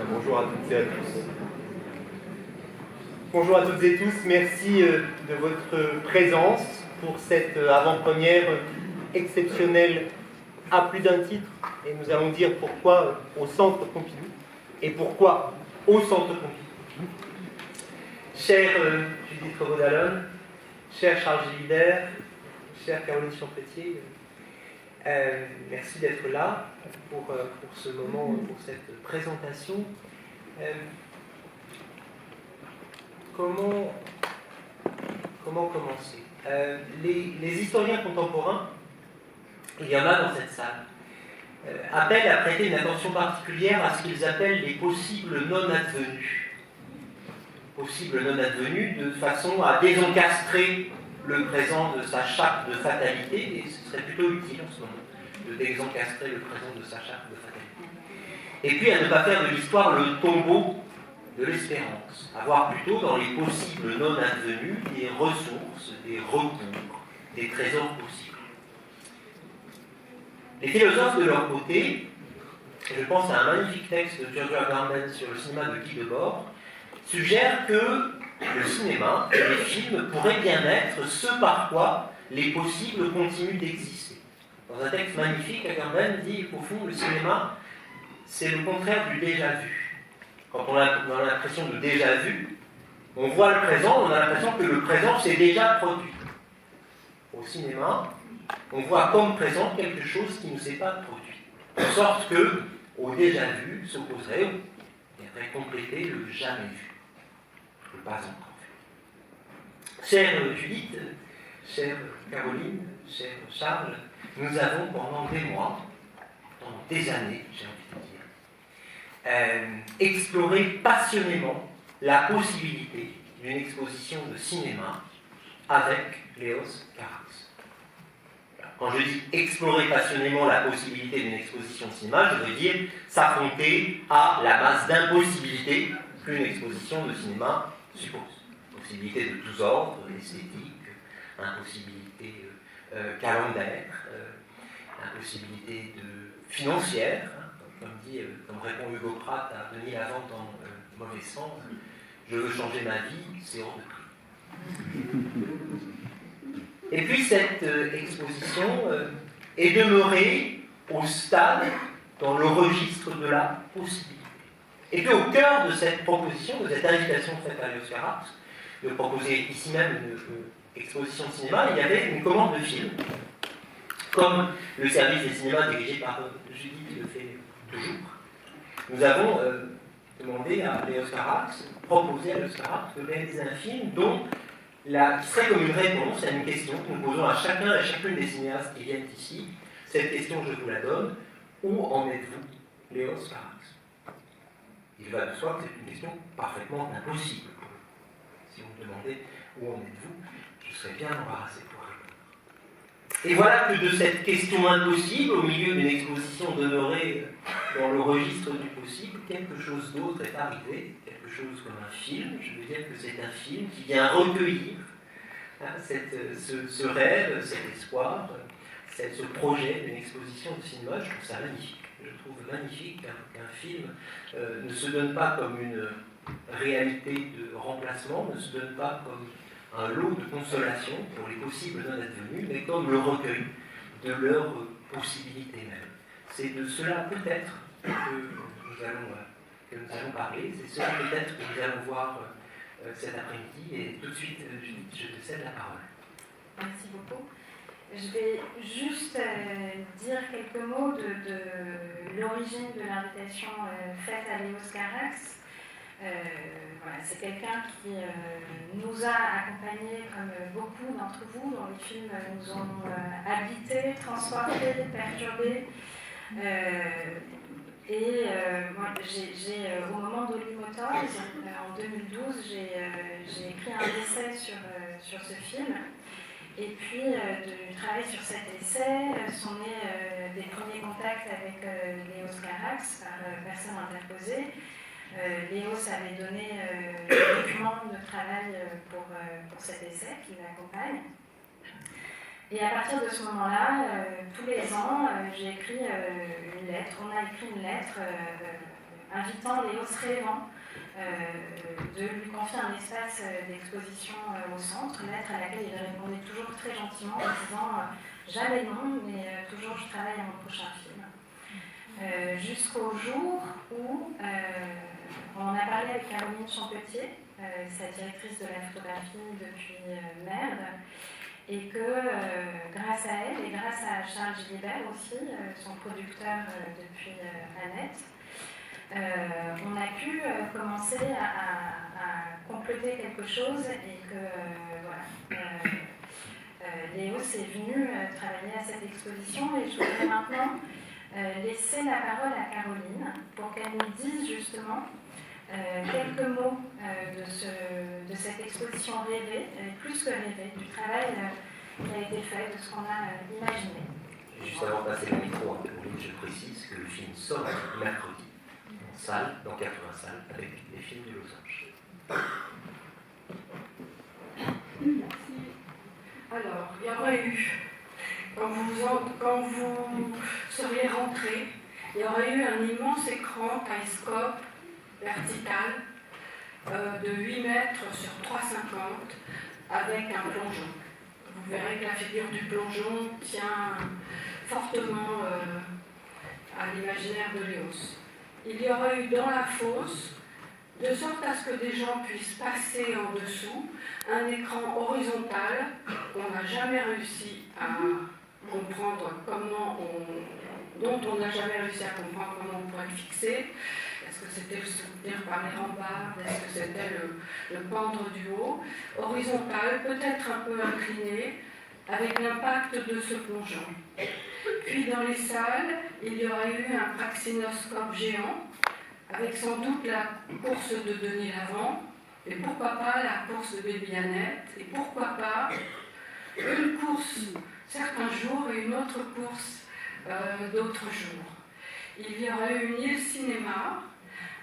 Bonjour à toutes et à tous. Bonjour à toutes et tous, merci de votre présence pour cette avant-première exceptionnelle à plus d'un titre. Et nous allons dire pourquoi au Centre Pompidou et pourquoi au Centre Pompidou. Chère Judith Revaud-Dallon, cher Charles Gilbert, chère Caroline Champetier, merci d'être là pour ce moment, pour cette présentation. Comment commencer? Les historiens contemporains, il y en a dans cette salle, appellent à prêter une attention particulière à ce qu'ils appellent les possibles non-advenus. Possibles non-advenus de façon à désencastrer le présent de sa chape de fatalité, et ce serait plutôt utile en ce moment de désencastrer le présent de sa chape de fatalité. Et puis à ne pas faire de l'histoire le tombeau de l'espérance, avoir plutôt dans les possibles non-advenus des ressources, des recours, des trésors possibles. Les philosophes de leur côté, je pense à un magnifique texte de Giorgio Agamben sur le cinéma de Guy Debord, suggèrent que le cinéma, les films pourraient bien être ce par quoi les possibles continuent d'exister. Dans un texte magnifique, Agamben dit qu'au fond, le cinéma, c'est le contraire du déjà-vu. Quand on a l'impression de déjà-vu, on voit le présent, on a l'impression que le présent s'est déjà produit. Au cinéma, on voit comme présent quelque chose qui ne s'est pas produit. De sorte que, au déjà-vu s'opposerait, viendrait compléter le jamais vu, le pas encore vu. Chère Judith, chère Caroline, cher Charles, nous avons pendant des mois, pendant des années, j'ai envie de dire, explorer passionnément la possibilité d'une exposition de cinéma avec Léos Carax. Quand je dis explorer passionnément la possibilité d'une exposition de cinéma, je veux dire s'affronter à la masse d'impossibilités qu'une exposition de cinéma suppose. Possibilités de tous ordres, esthétiques, impossibilités calendaires, impossibilités financières, comme répond Hugo Pratt à Denis Lavant dans Mauvais Sens, je veux changer ma vie, c'est hors de prix. Et puis cette exposition est demeurée au stade, dans le registre de la possibilité. Et puis au cœur de cette proposition, de cette invitation faite à Léos Carax, de proposer ici même une exposition de cinéma, il y avait une commande de films, comme le service des cinémas dirigé par Judith qui le fait toujours. Nous avons demandé à Léos Carax, proposé à Léos Carax de réaliser un film qui serait comme une réponse à une question que nous posons à chacun et à chacune des cinéastes qui viennent ici. Cette question, je vous la donne. Où en êtes-vous, Léos Carax? Il va de soi que c'est une question parfaitement impossible. Si vous me demandez où en êtes-vous, je serais bien embarrassé pour répondre. Et voilà que de cette question impossible, au milieu d'une exposition demeurée dans le registre du possible, quelque chose d'autre est arrivé, quelque chose comme un film. Je veux dire que c'est un film qui vient recueillir ce rêve, cet espoir, ce projet d'une exposition de cinéma. Je trouve ça magnifique. Je trouve magnifique qu'un film ne se donne pas comme une réalité de remplacement, ne se donne pas comme un lot de consolation pour les possibles non-advenus, mais comme le recueil de leurs possibilités même. C'est de cela peut-être que nous allons parler, c'est cela peut-être que nous allons voir cet après-midi, et tout de suite, je te cède la parole. Merci beaucoup. Je vais juste dire quelques mots de l'origine de l'invitation faite à Léos Carax. Voilà, c'est quelqu'un qui nous a accompagnés, comme beaucoup d'entre vous, dont les films nous ont habités, transportés, perturbés. Moi, au moment d'Olimotor, en 2012, j'ai écrit un essai sur ce film. Et puis, du travail sur cet essai sont nés des premiers contacts avec Léos Carax par personne interposée. Léos avait donné le document de travail pour cet essai qui l'accompagne. Et à partir de ce moment-là, tous les ans, j'ai écrit une lettre, on a écrit une lettre invitant Léos Révent de lui confier un espace d'exposition au centre, une lettre à laquelle il répondait toujours très gentiment en disant jamais non, mais toujours je travaille à mon prochain film. Jusqu'au jour où on en a parlé avec Caroline Champetier, sa directrice de la photographie depuis Merde, et que grâce à elle et grâce à Charles Gilibert aussi, son producteur depuis Annette, on a pu commencer à compléter quelque chose et que Léos est venu travailler à cette exposition et je voudrais maintenant laisser la parole à Caroline pour qu'elle nous dise justement quelques mots de cette exposition rêvée, plus que rêvée, du travail qui a été fait, de ce qu'on a imaginé. Juste avant de passer le micro à Caroline, je précise que le film sort mercredi, en salle, dans 80 salles, avec les films de Losange. Merci. Alors, il y aurait eu, quand vous seriez rentrés, il y aurait eu un immense écran télescope vertical de 8 mètres sur 3,50 avec un plongeon. Vous verrez que la figure du plongeon tient fortement à l'imaginaire de Léos. Il y aurait eu dans la fosse, de sorte à ce que des gens puissent passer en dessous, un écran horizontal qu'on n'a jamais réussi à comprendre dont on n'a jamais réussi à comprendre comment on pourrait le fixer. Est-ce que c'était le soutenir par les rambardes? Est-ce que c'était le pendre du haut? Horizontal, peut-être un peu incliné, avec l'impact de ce plongeon. Puis dans les salles, il y aurait eu un praxinoscope géant, avec sans doute la course de Denis Lavant, et pourquoi pas la course de Baby Annette, et pourquoi pas une course certains jours et une autre course d'autres jours. Il y aurait eu une île cinéma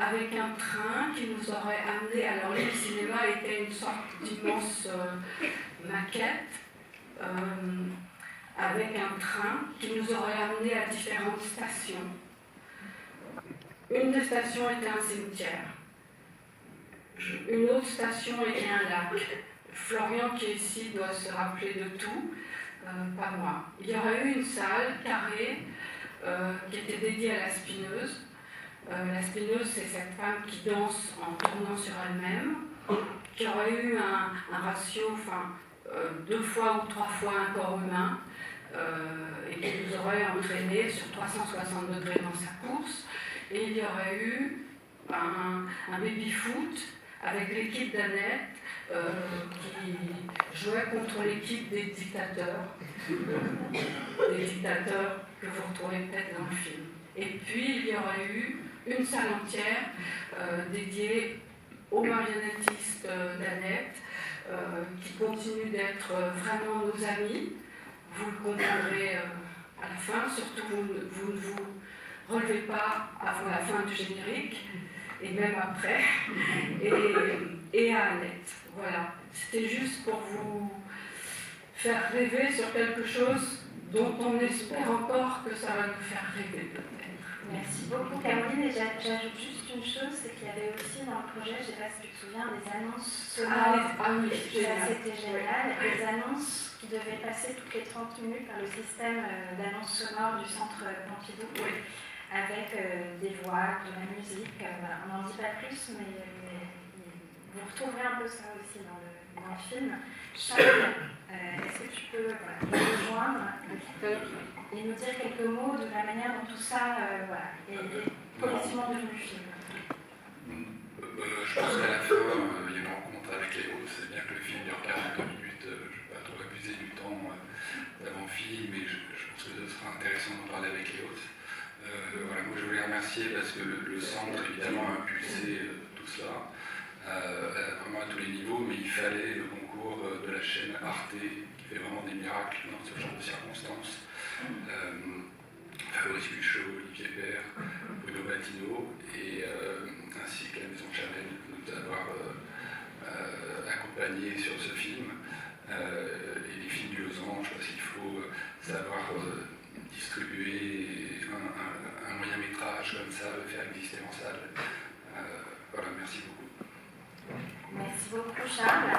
avec un train qui nous aurait amené. Alors l'île cinéma était une sorte d'immense maquette avec un train qui nous aurait amené à différentes stations. Une des stations était un cimetière. Une autre station était un lac. Florian qui est ici doit se rappeler de tout, pas moi. Il y aurait eu une salle carrée qui était dédiée à la spineuse. La spineuse, c'est cette femme qui danse en tournant sur elle-même, qui aurait eu un ratio, 2 fois ou 3 fois un corps humain, et qui nous aurait entraîné sur 360 degrés dans sa course. Et il y aurait eu un baby-foot avec l'équipe d'Annette qui jouait contre l'équipe des dictateurs que vous retrouvez peut-être dans le film. Et puis il y aurait eu une salle entière dédiée aux marionnettistes d'Annette qui continuent d'être vraiment nos amis. Vous le comprendrez à la fin, surtout vous ne vous relevez pas avant la fin du générique, et même après, et à Annette. Voilà, c'était juste pour vous faire rêver sur quelque chose dont on espère encore que ça va nous faire rêver peut-être. Merci beaucoup Caroline, et j'ajoute juste une chose, c'est qu'il y avait aussi dans le projet, je ne sais pas si tu te souviens, des annonces sonores. Ah oui, ça c'était génial, des annonces qui devaient passer toutes les 30 minutes par le système d'annonces sonores du centre Pompidou. Oui. Avec des voix, de la musique, voilà. On n'en dit pas plus, mais vous retrouverez un peu ça aussi dans le film. Charles, est-ce que tu peux nous rejoindre et nous dire quelques mots de la manière dont tout ça est progressivement devenu film? Je pense qu'à la fin, il y a une rencontre avec Léo. C'est bien que le film dure 42 minutes, je ne vais pas trop abuser du temps d'avant-film, mais je pense que ce sera intéressant d'en parler avec Léo. Voilà, moi je voulais remercier parce que le centre évidemment a impulsé tout cela, vraiment à tous les niveaux, mais il fallait le concours de la chaîne Arte qui fait vraiment des miracles dans ce genre de circonstances. Fabrice Puchot, Olivier Bert, Bruno Battino, et ainsi que la Maison Chanel de nous avoir accompagnés sur ce film. et les films du losange, parce qu'il faut savoir distribuer un moyen métrage comme ça, le faire exister en salle. Voilà, merci beaucoup. Merci beaucoup, Charles.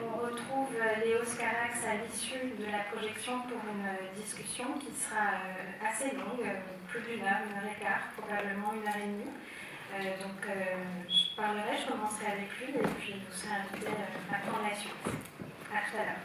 On retrouve Léo Scarax à l'issue de la projection pour une discussion qui sera assez longue, plus d'1 heure, 1h15, probablement 1h30. Donc je commencerai avec lui et puis vous serez invité à prendre la suite. À tout à l'heure.